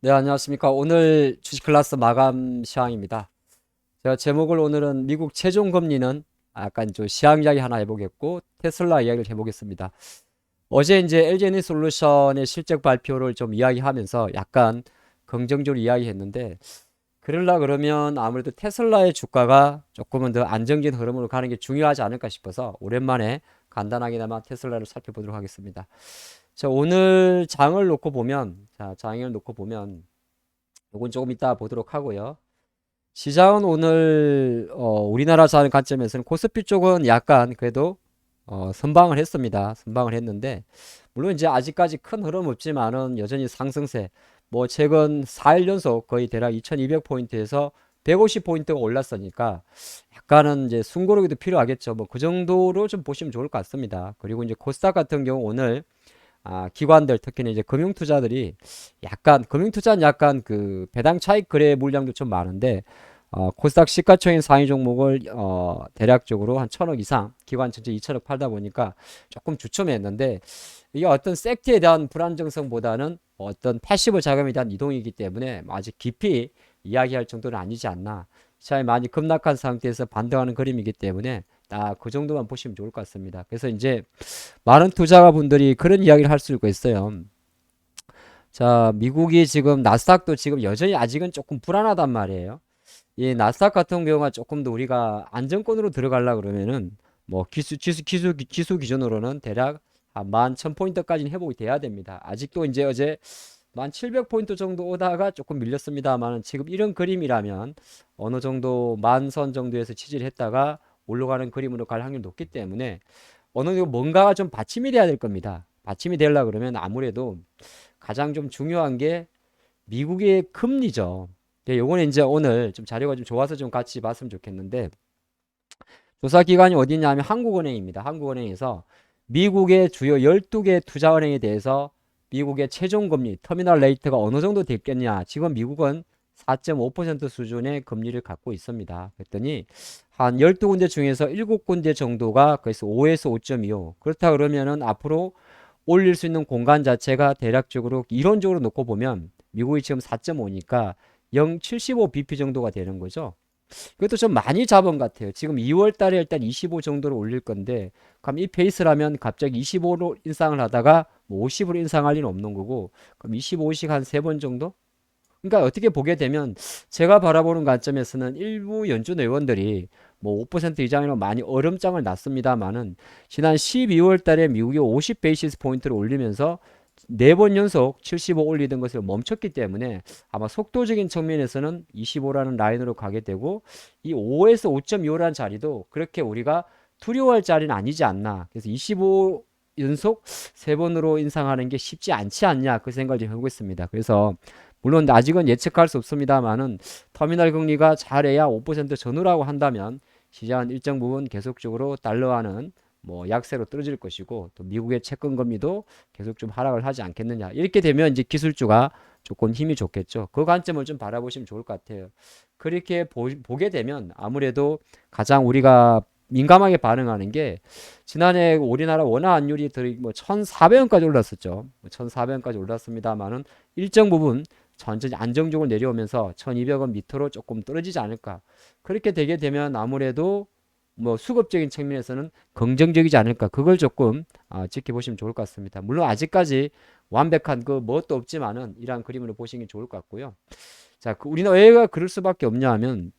네, 안녕하십니까. 오늘 주식 클래스 마감 시황입니다. 제가 제목을 오늘은 미국 최종 금리는 약간 좀 시황 이야기 하나 해보겠고, 테슬라 이야기를 해보겠습니다. 어제 이제 LG에너지솔루션의 실적 발표를 좀 이야기하면서 약간 긍정적으로 이야기했는데, 그러려 그러면 아무래도 테슬라의 주가가 조금은 더 안정적인 흐름으로 가는 게 중요하지 않을까 싶어서 오랜만에 간단하게나마 테슬라를 살펴보도록 하겠습니다. 자, 오늘 장을 놓고 보면, 장을 놓고 보면, 요건 조금 이따 보도록 하고요. 시장은 오늘 우리나라 자는 관점에서는 코스피 쪽은 약간 그래도 선방을 했습니다. 선방을 했는데 물론 이제 아직까지 큰 흐름 없지만은 여전히 상승세. 뭐 최근 4일 연속 거의 대략 2200포인트에서 150포인트가 올랐으니까 약간은 이제 숨고르기도 필요하겠죠. 뭐 그 정도로 좀 보시면 좋을 것 같습니다. 그리고 이제 코스닥 같은 경우 오늘 기관들 특히는 이제 금융투자들이 약간 금융투자는 약간 그 배당 차익 거래 물량도 좀 많은데 코스닥 시가총액 상위 종목을 대략적으로 한 1000억 이상 기관 전체 2000억 팔다 보니까 조금 주춤했는데 이게 어떤 섹터에 대한 불안정성보다는 어떤 패시브 자금에 대한 이동이기 때문에 아직 깊이 이야기할 정도는 아니지 않나. 시장이 많이 급락한 상태에서 반등하는 그림이기 때문에 그 정도만 보시면 좋을 것 같습니다. 그래서 이제 많은 투자가분들이 그런 이야기를 할 수가 있어요. 자, 미국이 지금 나스닥도 지금 여전히 아직은 조금 불안하단 말이에요. 이 나스닥 같은 경우가 조금 더 우리가 안정권으로 들어가려 그러면은 뭐 기수 기준으로는 대략 한 11,000포인트까지는 회복이 돼야 됩니다. 아직도 이제 어제 1700포인트 정도 오다가 조금 밀렸습니다만 지금 이런 그림이라면 어느 정도 만선 정도에서 지지를 했다가 올라가는 그림으로 갈 확률이 높기 때문에 어느 정도 뭔가가 좀 받침이 돼야 될 겁니다. 받침이 되려 그러면 아무래도 가장 좀 중요한 게 미국의 금리죠. 요거는 이제 오늘 좀 자료가 좀 좋아서 좀 같이 봤으면 좋겠는데 조사 기관이 어디냐면 한국은행입니다. 한국은행에서 미국의 주요 12개 투자은행에 대해서 미국의 최종 금리 터미널 레이트가 어느 정도 됐겠냐. 지금 미국은 4.5% 수준의 금리를 갖고 있습니다. 그랬더니 한 12군데 중에서 7군데 정도가 그래서 5에서 5.25. 그렇다 그러면은 앞으로 올릴 수 있는 공간 자체가 대략적으로 이론적으로 놓고 보면 미국이 지금 4.5니까 0.75bp 정도가 되는 거죠. 그것도 좀 많이 잡은 것 같아요. 지금 2월 달에 일단 25 정도로 올릴 건데, 그럼 이 페이스라면 갑자기 25로 인상을 하다가 뭐 50으로 인상할 리는 없는 거고, 그럼 25씩 한 3번 정도? 그러니까 어떻게 보게 되면 제가 바라보는 관점에서는 일부 연준 의원들이 뭐 5% 이상으로 많이 얼음장을 놨습니다만은 지난 12월 달에 미국이 50 베이시스 포인트를 올리면서 4번 연속 75 올리던 것을 멈췄기 때문에 아마 속도적인 측면에서는 25라는 라인으로 가게 되고 이 5에서 5.25라는 자리도 그렇게 우리가 두려워할 자리는 아니지 않나. 그래서 25 연속 3번으로 인상하는 게 쉽지 않지 않냐 그 생각을 좀 하고 있습니다. 그래서 물론 아직은 예측할 수 없습니다만은 터미널 금리가 잘해야 5% 전후라고 한다면 시장은 일정 부분 계속적으로 달러화는 뭐 약세로 떨어질 것이고 또 미국의 채권 금리도 계속 좀 하락을 하지 않겠느냐. 이렇게 되면 이제 기술주가 조금 힘이 좋겠죠. 그 관점을 좀 바라보시면 좋을 것 같아요. 그렇게 보게 되면 아무래도 가장 우리가 민감하게 반응하는 게 지난해 우리나라 원화 환율이 뭐 1,400원까지 올랐었죠. 1,400원까지 올랐습니다만은 일정 부분 천천히 안정적으로 내려오면서 1200원 밑으로 조금 떨어지지 않을까. 그렇게 되게 되면 아무래도 뭐 수급적인 측면에서는 긍정적이지 않을까. 그걸 조금 지켜보시면 좋을 것 같습니다. 물론 아직까지 완벽한 그 뭣도 없지만은 이러한 그림으로 보시는 게 좋을 것 같고요. 자, 우리는 왜가 그럴 수밖에 없냐 하면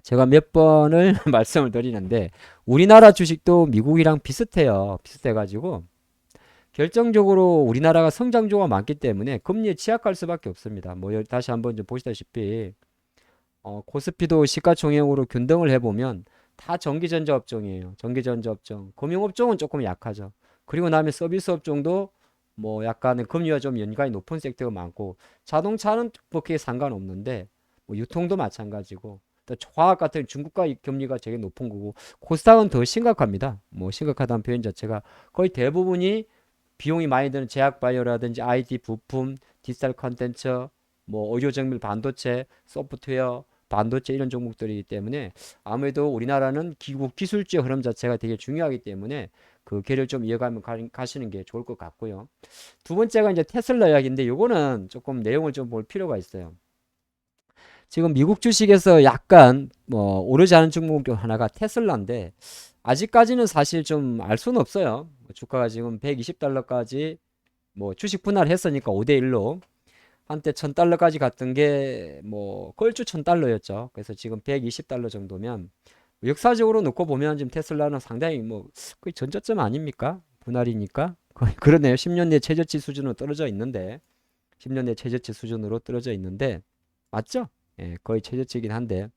제가 몇 번을 말씀을 드리는데 우리나라 주식도 미국이랑 비슷해요. 비슷해가지고 결정적으로 우리나라가 성장주가 많기 때문에 금리에 취약할 수밖에 없습니다. 뭐 다시 한번 좀 보시다시피 코스피도 시가총액으로 균등을 해보면 다 전기전자 업종이에요. 전기전자 업종. 금융업종은 조금 약하죠. 그리고 나면 서비스 업종도 뭐 약간은 금리와 좀 연관이 높은 섹터가 많고 자동차는 그렇게 상관없는데 뭐 유통도 마찬가지고 또 화학 같은 중국과 금리가 되게 높은 거고 코스닥은 더 심각합니다. 뭐 심각하다는 표현 자체가 거의 대부분이 비용이 많이 드는 제약 바이오라든지 IT 부품, 디지털 컨텐츠, 뭐 의료 정밀 반도체, 소프트웨어, 반도체 이런 종목들이기 때문에 아무래도 우리나라는 기술주의 흐름 자체가 되게 중요하기 때문에 그 길을 좀 이어가면 가시는 게 좋을 것 같고요. 두 번째가 이제 테슬라 이야기인데 요거는 조금 내용을 좀 볼 필요가 있어요. 지금 미국 주식에서 약간 뭐 오르지 않은 종목 중 하나가 테슬라인데 아직까지는 사실 좀 알 수는 없어요. 주가가 지금 120달러까지 뭐 주식 분할했으니까 5대1로 한때 1000달러까지 갔던 게 뭐 꼴주 1000달러였죠. 그래서 지금 120달러 정도면 역사적으로 놓고 보면 지금 테슬라는 상당히 뭐 거의 전저점 아닙니까? 분할이니까 거의 그러네요. 10년 내 최저치 수준으로 떨어져 있는데 10년 내 최저치 수준으로 떨어져 있는데 맞죠? 예, 거의 최저치이긴 한데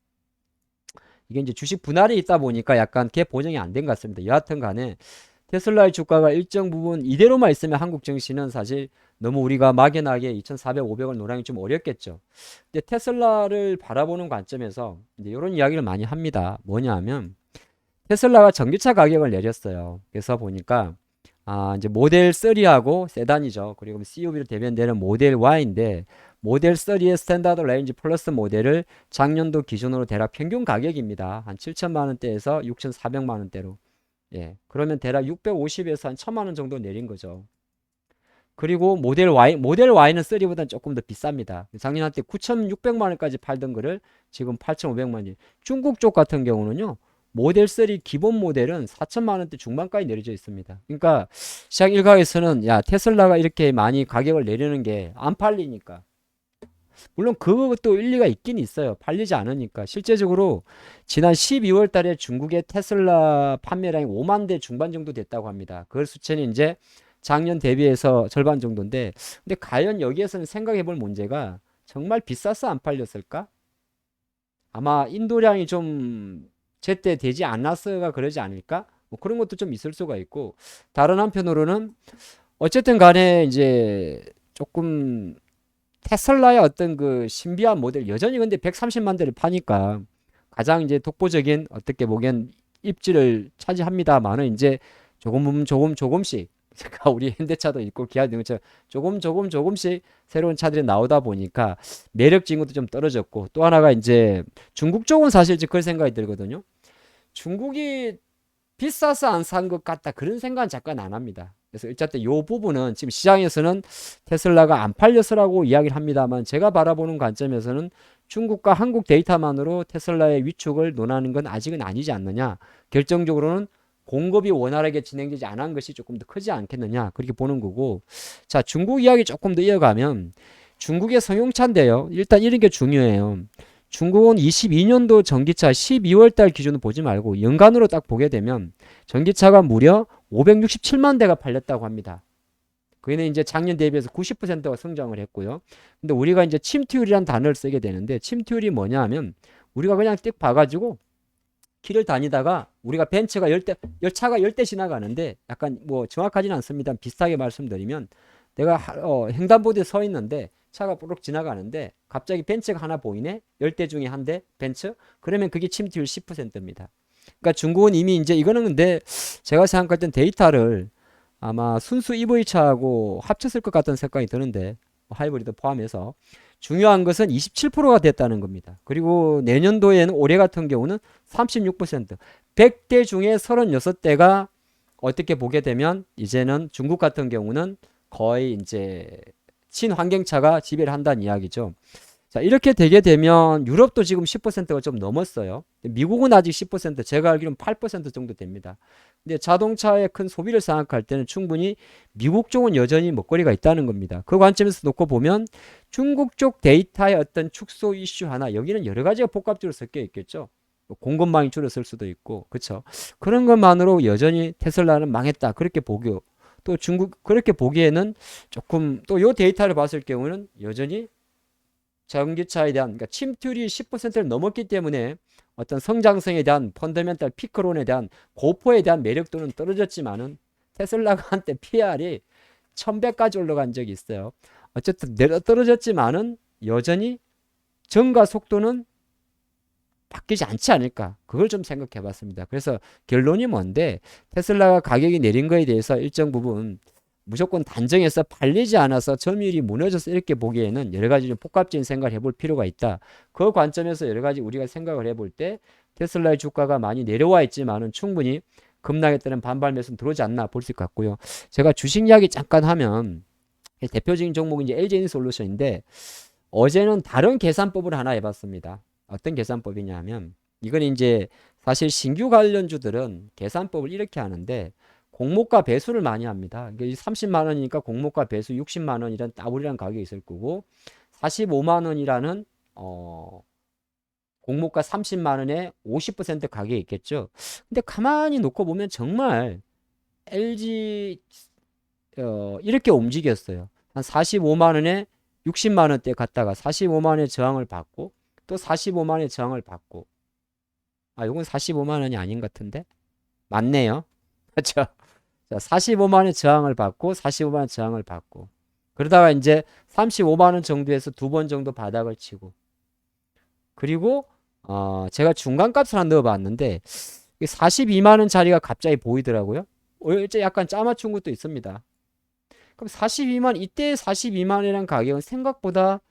이게 이제 주식 분할이 있다 보니까 약간 갭 보정이 안 된 것 같습니다. 여하튼 간에 테슬라의 주가가 일정 부분 이대로만 있으면 한국 증시는 사실 너무 우리가 막연하게 2,400, 500을 노랑이 좀 어렵겠죠. 근데 테슬라를 바라보는 관점에서 이제 이런 이야기를 많이 합니다. 뭐냐 하면 테슬라가 전기차 가격을 내렸어요. 그래서 보니까 이제 모델 3하고 세단이죠. 그리고 CUV로 대변되는 모델 Y인데 모델 3의 스탠다드 레인지 플러스 모델을 작년도 기준으로 대략 평균 가격입니다. 한 7천만 원대에서 6,400만 원대로. 예. 그러면 대략 650에서 한 1,000만 원 정도 내린 거죠. 그리고 모델 Y는 3보다는 조금 더 비쌉니다. 작년 한때 9,600만 원까지 팔던 거를 지금 8,500만 원. 중국 쪽 같은 경우는요. 모델 3 기본 모델은 4천만 원대 중반까지 내려져 있습니다. 그러니까 시장 일각에서는 야, 테슬라가 이렇게 많이 가격을 내리는 게 안 팔리니까. 물론 그것도 일리가 있긴 있어요. 팔리지 않으니까. 실제적으로 지난 12월 달에 중국의 테슬라 판매량이 5만 대 중반 정도 됐다고 합니다. 그 수치는 이제 작년 대비해서 절반 정도인데 근데 과연 여기에서는 생각해 볼 문제가 정말 비싸서 안 팔렸을까? 아마 인도량이 좀 제때 되지 않았어가 그러지 않을까? 뭐 그런 것도 좀 있을 수가 있고 다른 한편으로는 어쨌든 간에 이제 조금 테슬라의 어떤 그 신비한 모델 여전히 근데 130만 대를 파니까 가장 이제 독보적인 어떻게 보기엔 입지를 차지합니다만은 이제 조금씩 그러니까 우리 현대차도 있고 기아도 있고 조금씩 새로운 차들이 나오다 보니까 매력적인 것도 좀 떨어졌고 또 하나가 이제 중국 쪽은 사실 그런 생각이 들거든요. 중국이 비싸서 안 산 것 같다 그런 생각은 잠깐 안 합니다. 그래서 어쨌든 이 부분은 지금 시장에서는 테슬라가 안 팔려서라고 이야기를 합니다만 제가 바라보는 관점에서는 중국과 한국 데이터만으로 테슬라의 위축을 논하는 건 아직은 아니지 않느냐. 결정적으로는 공급이 원활하게 진행되지 않은 것이 조금 더 크지 않겠느냐. 그렇게 보는 거고. 자, 중국 이야기 조금 더 이어가면 중국의 성용차인데요. 일단 이런 게 중요해요. 중국은 22년도 전기차 12월 달 기준으로 보지 말고 연간으로 딱 보게 되면 전기차가 무려 567만 대가 팔렸다고 합니다. 그게는 이제 작년 대비해서 90%가 성장을 했고요. 근데 우리가 이제 침투율이라는 단어를 쓰게 되는데 침투율이 뭐냐 하면 우리가 그냥 띡 봐가지고 길을 다니다가 우리가 열차가 10대 지나가는데 약간 뭐 정확하지는 않습니다. 비슷하게 말씀드리면 내가 횡단보도에 서 있는데 차가 뽀록 지나가는데 갑자기 벤츠가 하나 보이네. 10대 중에 한 대 벤츠. 그러면 그게 침투율 10%입니다. 그러니까 중국은 이미 이제 이거는 근데 제가 생각할 땐 데이터를 아마 순수 EV차하고 합쳤을 것 같은 생각이 드는데 하이브리드 포함해서 중요한 것은 27%가 됐다는 겁니다. 그리고 내년도에는 올해 같은 경우는 36% 100대 중에 36대가 어떻게 보게 되면 이제는 중국 같은 경우는 거의 이제 친환경차가 지배를 한다는 이야기죠. 자, 이렇게 되게 되면 유럽도 지금 10%가 좀 넘었어요. 미국은 아직 10%, 제가 알기로는 8% 정도 됩니다. 근데 자동차의 큰 소비를 생각할 때는 충분히 미국 쪽은 여전히 먹거리가 있다는 겁니다. 그 관점에서 놓고 보면 중국 쪽 데이터의 어떤 축소 이슈 하나, 여기는 여러 가지가 복합적으로 섞여 있겠죠. 공급망이 줄었을 수도 있고, 그렇죠. 그런 것만으로 여전히 테슬라는 망했다. 그렇게 보고 또 중국 그렇게 보기에는 조금 또 요 데이터를 봤을 경우는 여전히 전기차에 대한 그러니까 침투율이 10%를 넘었기 때문에 어떤 성장성에 대한 펀더멘탈 피크론에 대한 고포에 대한 매력도는 떨어졌지만은 테슬라가 한때 PR이 1100까지 올라간 적이 있어요. 어쨌든 내려 떨어졌지만은 여전히 증가 속도는 바뀌지 않지 않을까. 그걸 좀 생각해 봤습니다. 그래서 결론이 뭔데 테슬라가 가격이 내린 거에 대해서 일정 부분 무조건 단정해서 팔리지 않아서 점유율이 무너져서 이렇게 보기에는 여러 가지 좀 복합적인 생각을 해볼 필요가 있다. 그 관점에서 여러 가지 우리가 생각을 해볼 때 테슬라의 주가가 많이 내려와 있지만은 충분히 급락에 따른 반발 매수는 들어오지 않나 볼 수 있겠고요. 제가 주식 이야기 잠깐 하면 대표적인 종목은 이제 LG에너솔루션인데 어제는 다른 계산법을 하나 해봤습니다. 어떤 계산법이냐 하면 이건 이제 사실 신규 관련주들은 계산법을 이렇게 하는데 공모가 배수를 많이 합니다. 30만 원이니까 공모가 배수 60만 원이란 따블이라는 가격이 있을 거고 45만 원이라는 공모가 30만 원에 50% 가격이 있겠죠. 근데 가만히 놓고 보면 정말 LG 이렇게 움직였어요. 한 45만 원에 60만 원대 갔다가 45만 원의 저항을 받고 또 45만 원의 저항을 받고 아, 요건 45만 원이 아닌 것 같은데? 맞네요. 그렇죠? 자, 45만 원의 저항을 받고 45만 원 저항을 받고 그러다가 이제 35만 원 정도에서 두 번 정도 바닥을 치고 그리고 제가 중간값을 하나 넣어봤는데 42만 원짜리가 갑자기 보이더라고요. 이제 약간 짜맞춘 것도 있습니다. 그럼 42만 이때 42만 원이라는 가격은 생각보다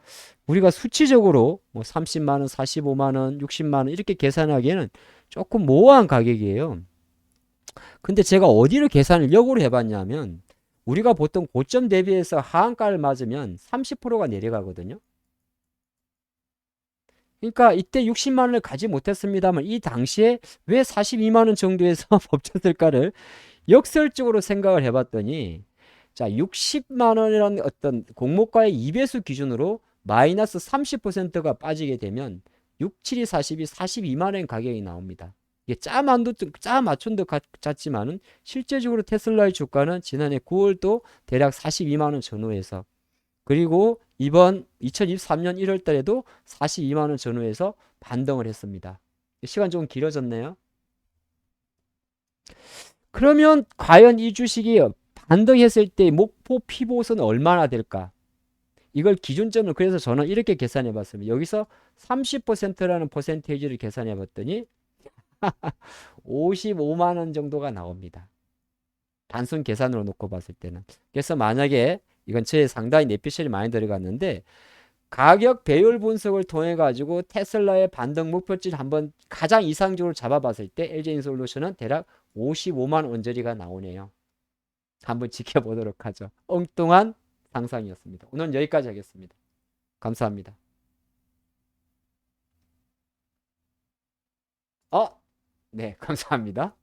우리가 수치적으로 뭐 30만 원, 45만 원, 60만 원 이렇게 계산하기에는 조금 모호한 가격이에요. 근데 제가 어디를 계산을 역으로 해봤냐면 우리가 보통 고점 대비해서 하한가를 맞으면 30%가 내려가거든요. 그러니까 이때 60만 원을 가지 못했습니다만 이 당시에 왜 42만 원 정도에서 멈췄을까를 역설적으로 생각을 해봤더니 자 60만 원이라는 어떤 공모가의 2배수 기준으로 마이너스 30%가 빠지게 되면 6, 7이 40이 42만 원 가격이 나옵니다. 이게 짜 맞춘 듯 같지만은 실제적으로 테슬라의 주가는 지난해 9월도 대략 42만 원 전후에서 그리고 이번 2023년 1월 달에도 42만 원 전후에서 반등을 했습니다. 시간 좀 길어졌네요. 그러면 과연 이 주식이 반등했을 때 목표 피봇은 얼마나 될까? 이걸 기준점을 그래서 저는 이렇게 계산해 봤습니다. 여기서 30%라는 퍼센테이지를 계산해 봤더니 55만 원 정도가 나옵니다. 단순 계산으로 놓고 봤을 때는. 그래서 만약에 이건 제 상당히 내피셜이 많이 들어갔는데 가격 배열 분석을 통해 가지고 테슬라의 반등 목표치를 한번 가장 이상적으로 잡아봤을 때 LG인솔루션은 대략 55만 원짜리가 나오네요. 한번 지켜보도록 하죠. 엉뚱한 상상이었습니다. 오늘 여기까지 하겠습니다. 감사합니다. 네, 감사합니다.